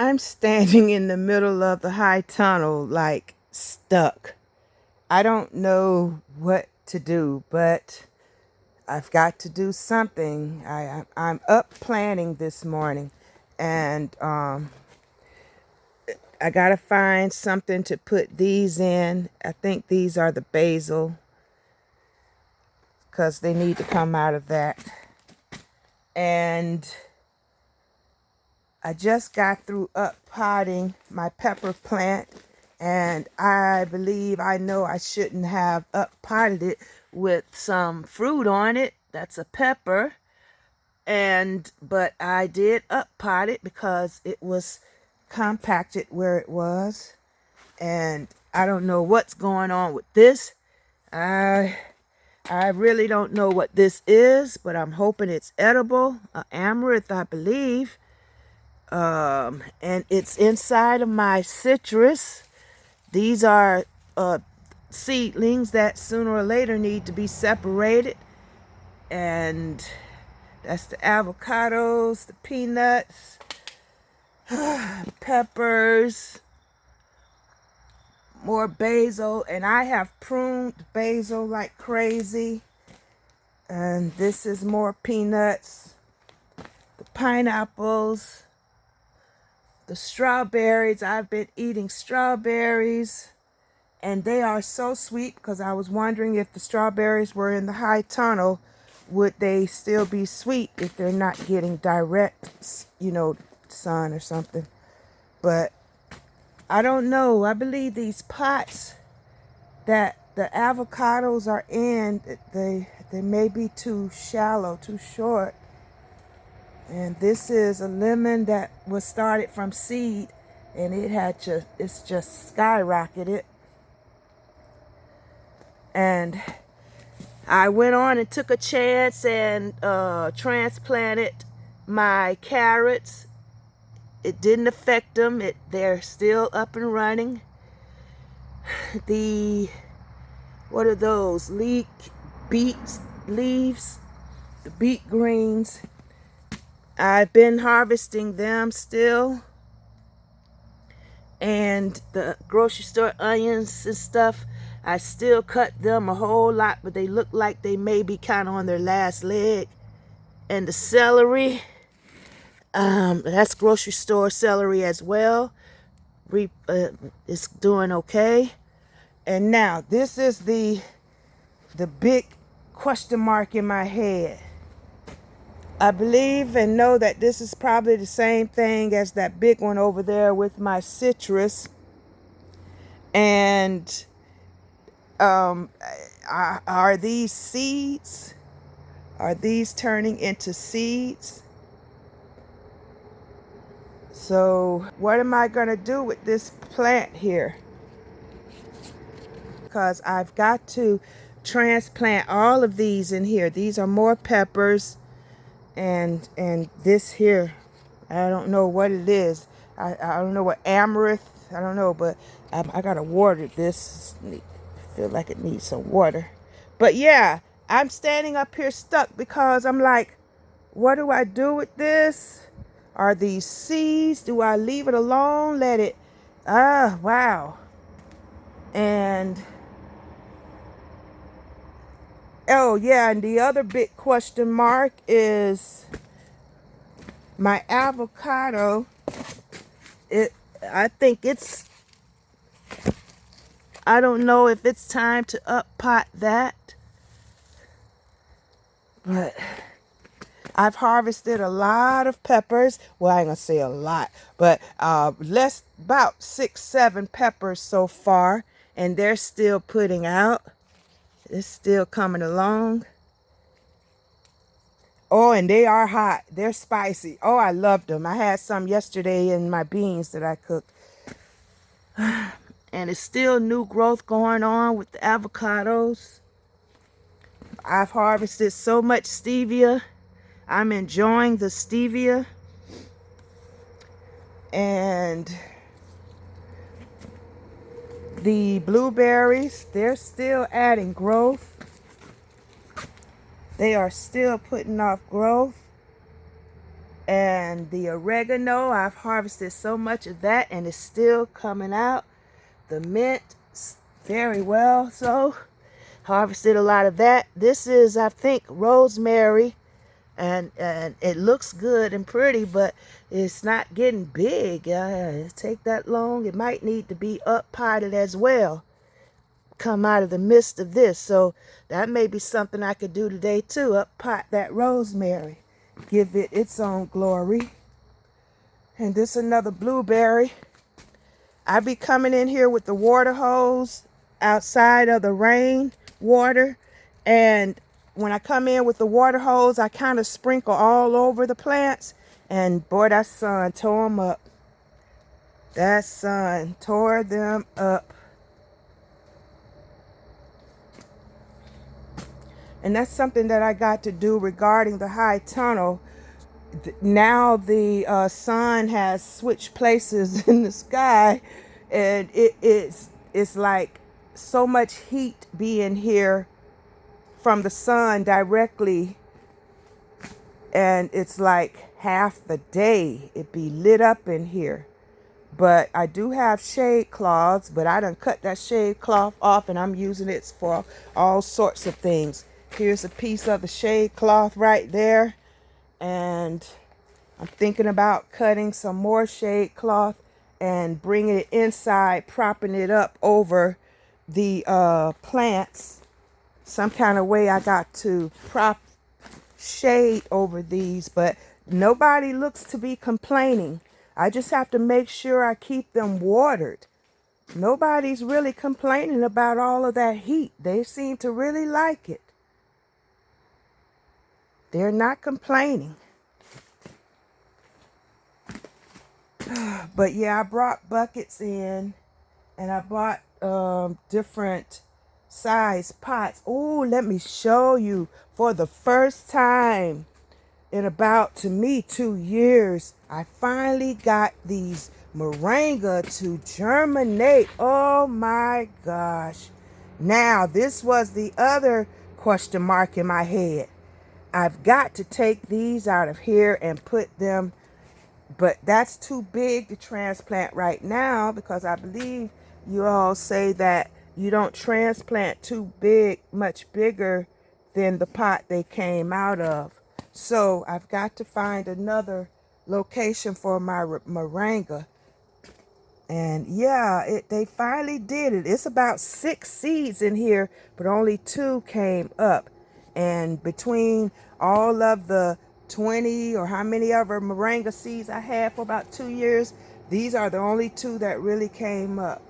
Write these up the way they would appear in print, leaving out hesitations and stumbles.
I'm standing in the middle of the high tunnel, like stuck. I don't know what to do, but I've got to do something. I'm up planning this morning, and I gotta find something to put these in. I think these are the basil because they need to come out of that. And I just got through up potting my pepper plant, and I believe I know I shouldn't have up potted it with some fruit on it. That's a pepper. But I did up pot it because it was compacted where it was. And I don't know what's going on with this. I really don't know what this is, but I'm hoping it's edible. Amaranth, I believe. And it's inside of my citrus. These are seedlings that sooner or later need to be separated. And that's the avocados, the peanuts, peppers, more basil. And I have pruned basil like crazy. And this is more peanuts, the pineapples, the strawberries. I've been eating strawberries, and they are so sweet because I was wondering if the strawberries were in the high tunnel, would they still be sweet if they're not getting direct, sun or something. But I don't know. I believe these pots that the avocados are in, they may be too shallow, too short. And this is a lemon that was started from seed, and it's just skyrocketed. And I went on and took a chance and transplanted my carrots. It didn't affect them. They're still up and running. What are those? Beet leaves, the beet greens. I've been harvesting them still. And the grocery store onions and stuff, I still cut them a whole lot, but they look like they may be kind of on their last leg. And the celery, that's grocery store celery as well. It's doing okay. And now this is the big question mark in my head. I believe and know that this is probably the same thing as that big one over there with my citrus. And are these seeds? Are these turning into seeds? So what am I going to do with this plant here? Because I've got to transplant all of these in here. These are more peppers, and this here, I don't know what it is. I don't know what amaranth. I don't know, but I gotta water this. I feel like it needs some water. But yeah, I'm standing up here stuck because I'm like, what do I do with this? Are these seeds? Do I leave it alone? Let it? Wow. And oh yeah, and the other big question mark is my avocado. I think I don't know if it's time to up pot that, but I've harvested a lot of peppers. Well, I ain't gonna say a lot, but about 6-7 peppers so far, and they're still putting out. It's still coming along. Oh, and they are hot. They're spicy. Oh, I loved them. I had some yesterday in my beans that I cooked. And it's still new growth going on with the avocados. I've harvested so much stevia. I'm enjoying the stevia. And the blueberries, they're still adding growth. They are still putting off growth. And the oregano, I've harvested so much of that and it's still coming out. The mint, very well. So harvested a lot of that. This is, I think, rosemary, and it looks good and pretty, but it's not getting big. It take that long. It might need to be up potted as well, come out of the midst of this. So that may be something I could do today too, up pot that rosemary, give it its own glory. And this another blueberry. I be coming in here with the water hose outside of the rain water, and when I come in with the water hose, I kind of sprinkle all over the plants, and boy, that sun tore them up. That sun tore them up. And that's something that I got to do regarding the high tunnel. Now the sun has switched places in the sky, and it's like so much heat being here from the sun directly, and it's like half the day it be lit up in here. But I do have shade cloths, but I done cut that shade cloth off and I'm using it for all sorts of things. Here's a piece of the shade cloth right there, and I'm thinking about cutting some more shade cloth and bringing it inside, propping it up over the plants. Some kind of way I got to prop shade over these, but nobody looks to be complaining. I just have to make sure I keep them watered. Nobody's really complaining about all of that heat. They seem to really like it. They're not complaining. But yeah, I brought buckets in, and I bought different size pots. Oh, let me show you. For the first time in about, to me, 2 years, I finally got these moringa to germinate. Oh my gosh. Now, this was the other question mark in my head. I've got to take these out of here and put them, but that's too big to transplant right now, because I believe you all say that you don't transplant too big, much bigger than the pot they came out of. So I've got to find another location for my moringa. And yeah, they finally did it. It's about 6 seeds in here, but only 2 came up. And between all of the 20 or how many other moringa seeds I had for about 2 years, these are the only 2 that really came up.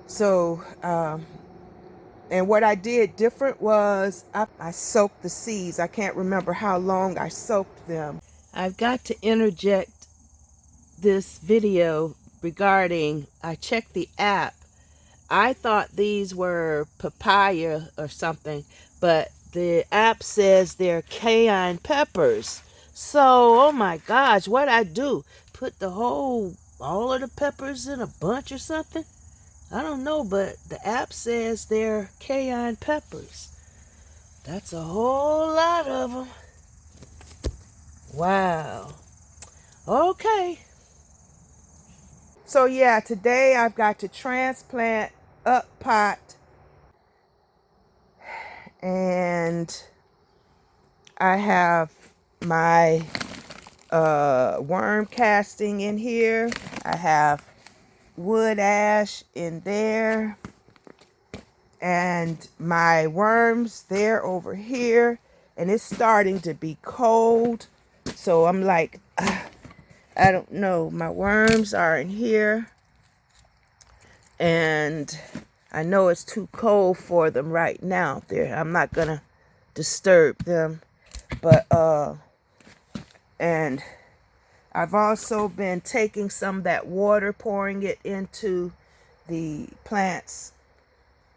So, and what I did different was I soaked the seeds. I can't remember how long I soaked them. I've got to interject this video regarding, I checked the app. I thought these were papaya or something, but the app says they're cayenne peppers. So, oh my gosh, what I do? Put all of the peppers in a bunch or something? I don't know, but the app says they're cayenne peppers. That's a whole lot of them. Wow. Okay. So yeah, today I've got to transplant up pot, and I have my worm casting in here. I have wood ash in there, and my worms there over here, and it's starting to be cold, so I'm like, I don't know, my worms are in here, and I know it's too cold for them right now. I'm not gonna disturb them, but and I've also been taking some of that water, pouring it into the plants.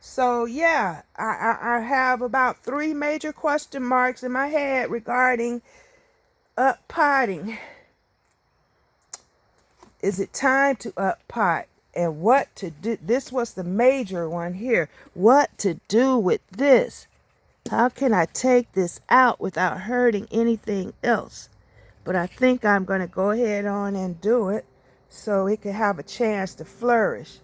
So yeah, I have about 3 major question marks in my head regarding up potting. Is it time to up pot? And what to do? This was the major one here. What to do with this? How can I take this out without hurting anything else? But I think I'm going to go ahead on and do it so it can have a chance to flourish.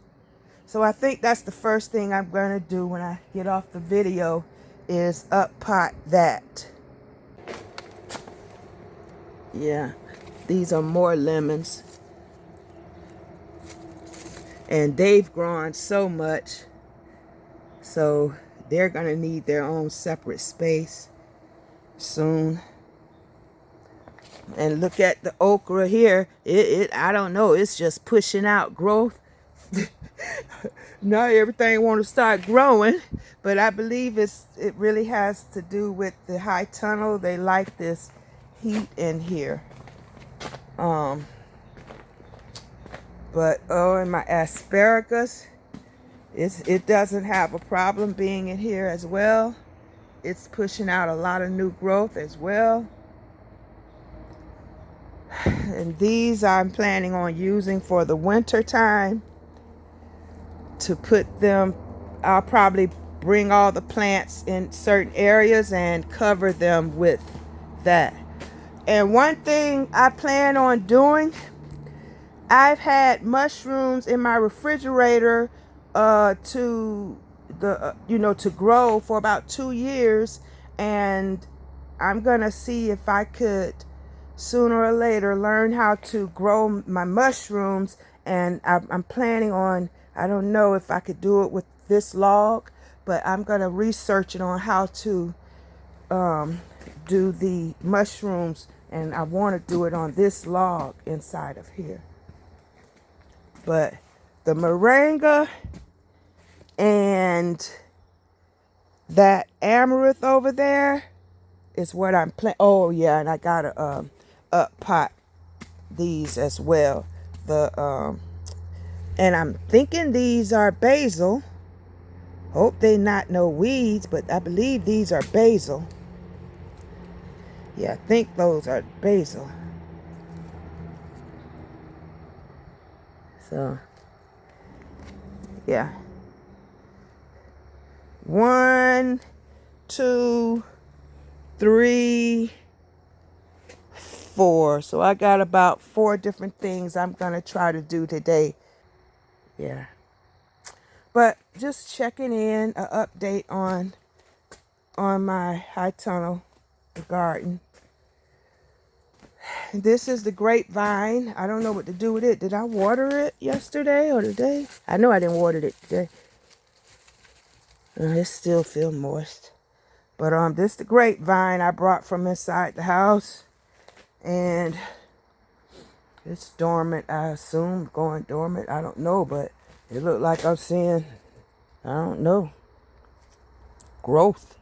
So I think that's the first thing I'm going to do when I get off the video is up pot that. Yeah, these are more lemons. And they've grown so much. So they're going to need their own separate space soon. And look at the okra here. I don't know, it's just pushing out growth. Not everything want to start growing, but I believe it really has to do with the high tunnel. They like this heat in here. But oh, and my asparagus, it doesn't have a problem being in here as well. It's pushing out a lot of new growth as well. And these I'm planning on using for the winter time to put them. I'll probably bring all the plants in certain areas and cover them with that. And one thing I plan on doing, I've had mushrooms in my refrigerator to grow for about 2 years, and I'm gonna see if I could sooner or later learn how to grow my mushrooms. And I'm planning on, I don't know if I could do it with this log, but I'm gonna research it on how to do the mushrooms, and I want to do it on this log inside of here. But the moringa and that amaranth over there is what I'm planning. Oh yeah, and I gotta up pot these as well. And I'm thinking these are basil. Hope they not no weeds, but I believe these are basil. Yeah, I think those are basil. So yeah, 1, 2, 3, 4. So I got about 4 different things I'm gonna try to do today. Yeah, but just checking in, an update on my high tunnel garden. This is the grapevine. I don't know what to do with it. Did I water it yesterday or today? I know I didn't water it today. It still feels moist. But this is the grapevine I brought from inside the house. And it's dormant, I assume. Going dormant, I don't know. But it looked like I'm seeing, I don't know, growth.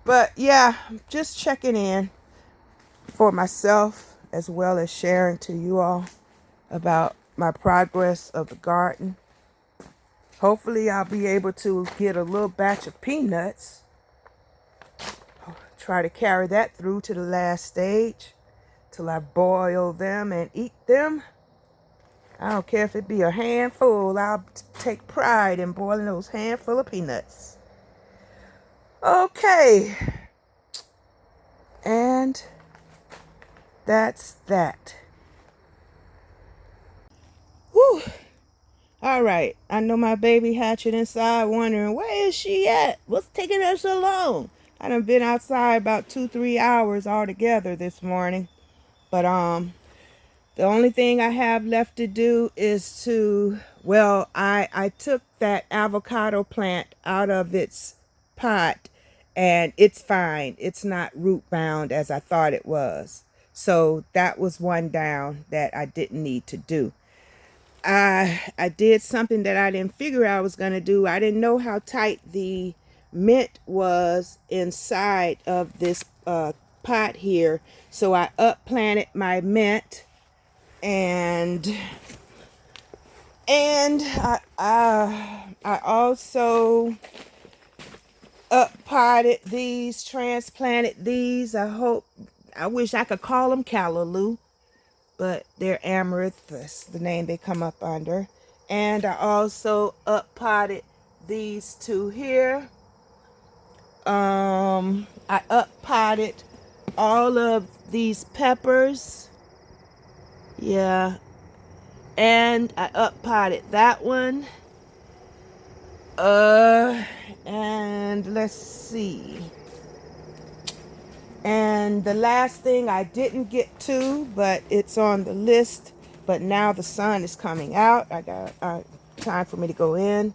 But yeah, just checking in for myself as well as sharing to you all about my progress of the garden. Hopefully I'll be able to get a little batch of peanuts. Try to carry that through to the last stage till I boil them and eat them. I don't care if it be a handful. I'll take pride in boiling those handful of peanuts. Okay. And that's that. Whew. All right. I know my baby hatching inside wondering, where is she at? What's taking her so long? I done been outside about 2-3 hours altogether this morning. But the only thing I have left to do is to, well, I took that avocado plant out of its pot, and it's fine. It's not root bound as I thought it was. So that was one down that I didn't need to do. I did something that I didn't figure I was going to do. I didn't know how tight the mint was inside of this pot here. So I up-planted my mint, and I also up-potted these, transplanted these. I wish I could call them callaloo, but they're amaranth. That's the name they come up under. And I also up-potted these two here. I up-potted all of these peppers. Yeah. And I up potted that one. And let's see. And the last thing I didn't get to, but it's on the list, but now the sun is coming out. I got time for me to go in.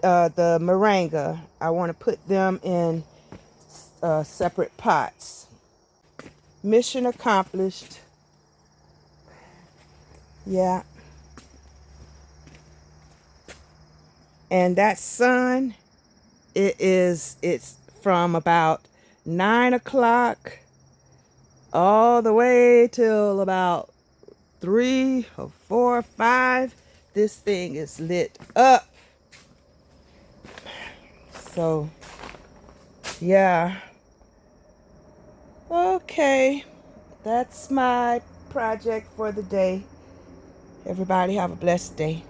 The moringa. I want to put them in separate pots. Mission accomplished. Yeah. And that sun, it's from about 9 o'clock all the way till about 3 or 4 or 5. This thing is lit up. So, yeah. Okay. That's my project for the day. Everybody have a blessed day.